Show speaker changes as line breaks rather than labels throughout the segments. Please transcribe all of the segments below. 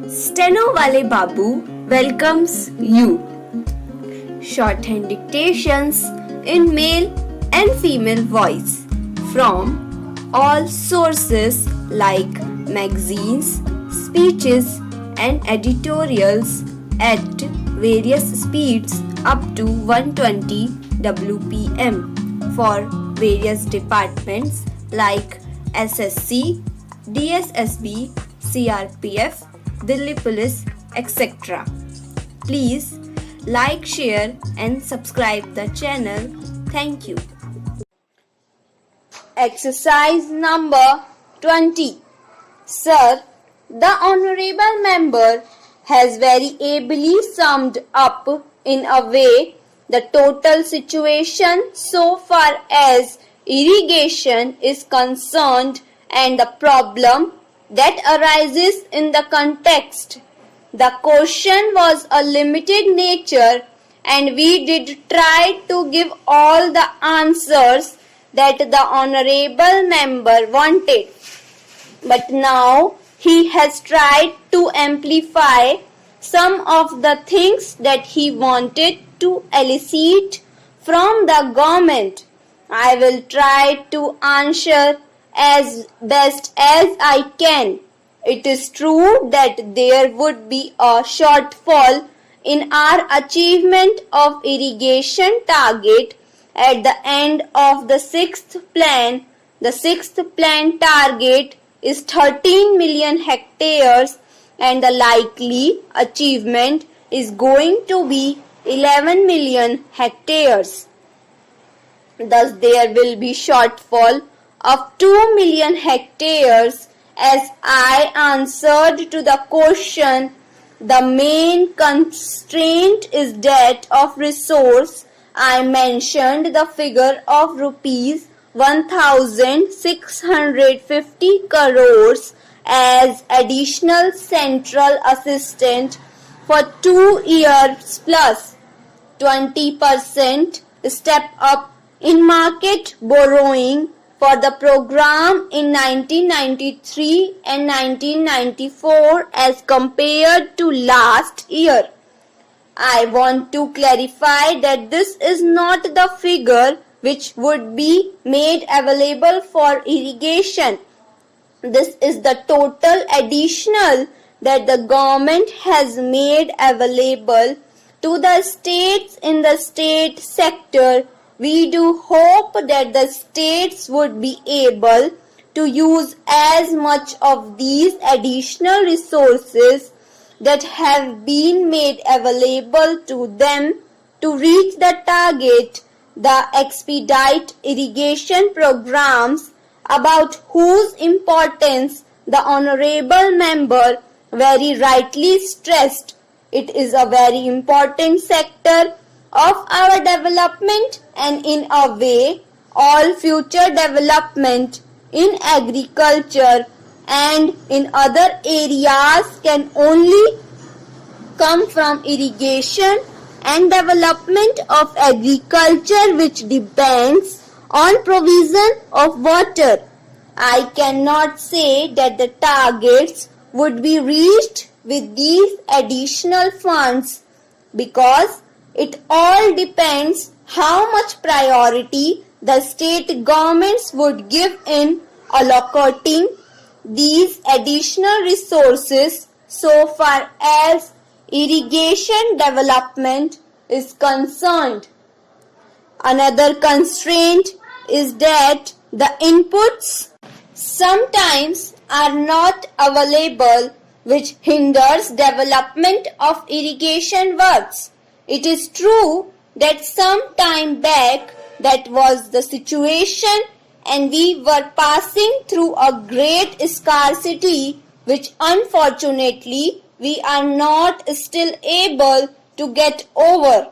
Stenowalebabu welcomes you. Shorthand dictations in male and female voice from all sources like magazines, speeches and editorials at various speeds up to 120 WPM for various departments like SSC, DSSSB, CRPF, Delhi Police, etc. Please like, share and subscribe the channel. Thank you.
Exercise number 20. Sir, the Honourable Member has very ably summed up in a way the total situation so far as irrigation is concerned and the problem that arises in the context. The question was a limited nature and we did try to give all the answers that the Honourable Member wanted. But now he has tried to amplify some of the things that he wanted to elicit from the government. I will try to answer as best as I can. It is true that there would be a shortfall in our achievement of irrigation target at the end of the sixth plan. The sixth plan target is 13 million hectares and the likely achievement is going to be 11 million hectares. Thus there will be shortfall of 2 million hectares. As I answered to the question, the main constraint is debt of resource. I mentioned the figure of rupees 1,650 crores as additional central assistance for 2 years plus 20% step up in market borrowing for the program in 1993 and 1994 as compared to last year. I want to clarify that this is not the figure which would be made available for irrigation. This is the total additional that the government has made available to the states in the state sector. We do hope that the states would be able to use as much of these additional resources that have been made available to them to reach the target. The expedite irrigation programs about whose importance the Honourable Member very rightly stressed. It is a very important sector of our development and in a way all future development in agriculture and in other areas can only come from irrigation and development of agriculture which depends on provision of water. I cannot say that the targets would be reached with these additional funds because it all depends how much priority the state governments would give in allocating these additional resources so far as irrigation development is concerned. Another constraint is that the inputs sometimes are not available which hinders development of irrigation works. It is true that some time back that was the situation and we were passing through a great scarcity which unfortunately we are not still able to get over.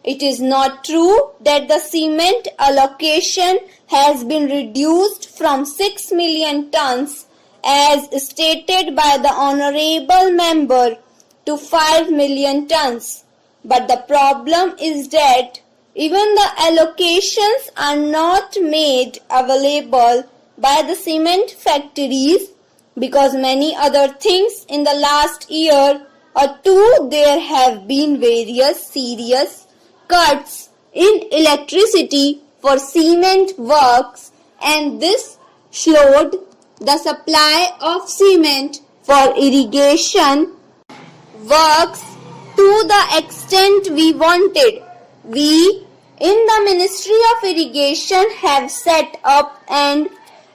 It is not true that the cement allocation has been reduced from 6 million tons as stated by the Honourable Member to 5 million tons. But the problem is that even the allocations are not made available by the cement factories because many other things in the last year or two there have been various serious cuts in electricity for cement works, and this slowed the supply of cement for irrigation works to the extent we wanted. We in the Ministry of Irrigation have set up an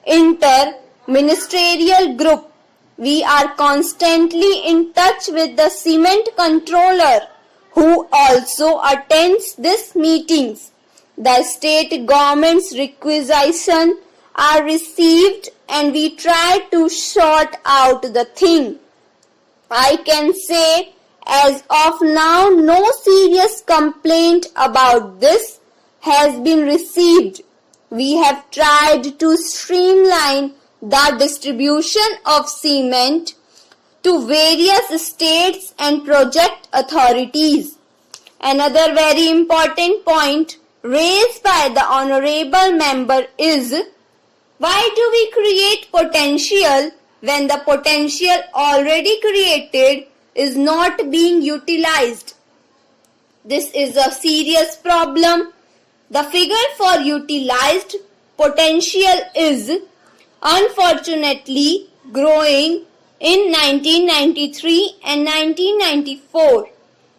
inter-ministerial group. We are constantly in touch with the cement controller, who also attends these meetings. The state government's requisitions are received and we try to sort out the thing. I can say as of now no serious complaint about this has been received. We have tried to streamline the distribution of cement to various states and project authorities. Another very important point raised by the honorable member is, why do we create potential when the potential already created is not being utilized? This is a serious problem. The figure for utilized potential is unfortunately growing in 1993 and 1994.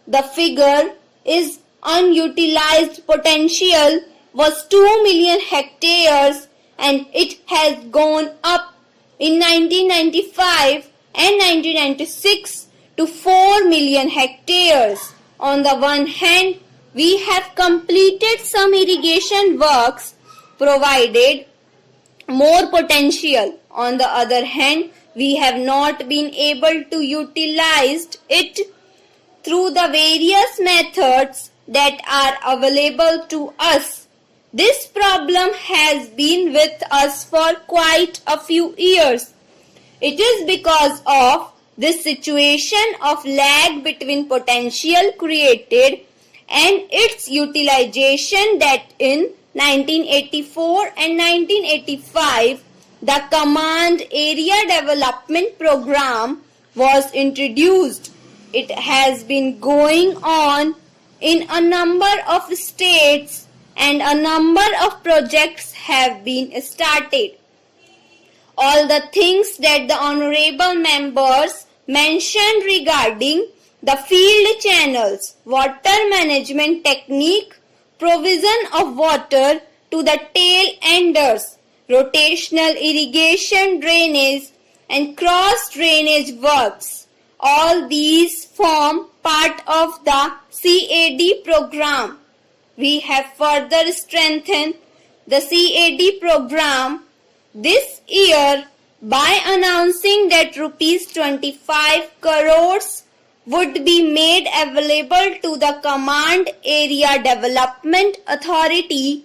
The figure is unutilized potential was 2 million hectares and it has gone up in 1995 and 1996 to 4 million hectares. On the one hand, we have completed some irrigation works, provided more potential. On the other hand, we have not been able to utilize it through the various methods that are available to us. This problem has been with us for quite a few years. It is because of this situation of lag between potential created and its utilization that in 1984 and 1985 the Command Area Development Program was introduced. It has been going on in a number of states and a number of projects have been started. All the things that the honorable members mentioned regarding the field channels, water management technique, provision of water to the tail enders, rotational irrigation drainage and cross drainage works. All these form part of the CAD program. We have further strengthened the CAD program this year by announcing that rupees 25 crores would be made available to the Command Area Development Authority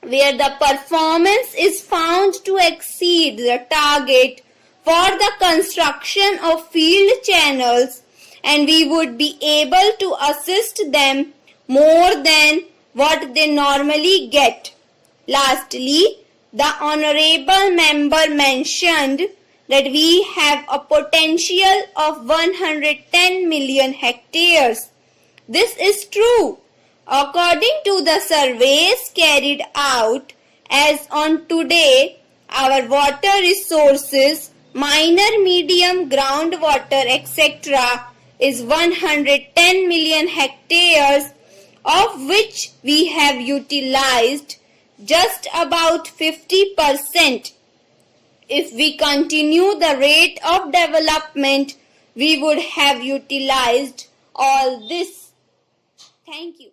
where the performance is found to exceed the target for the construction of field channels, and we would be able to assist them more than what they normally get. Lastly, the honorable member mentioned that we have a potential of 110 million hectares. This is true. According to the surveys carried out as on today, our water resources, minor, medium, groundwater, etc. is 110 million hectares, of which we have utilized just about 50%. If we continue the rate of development, we would have utilized all this. Thank you.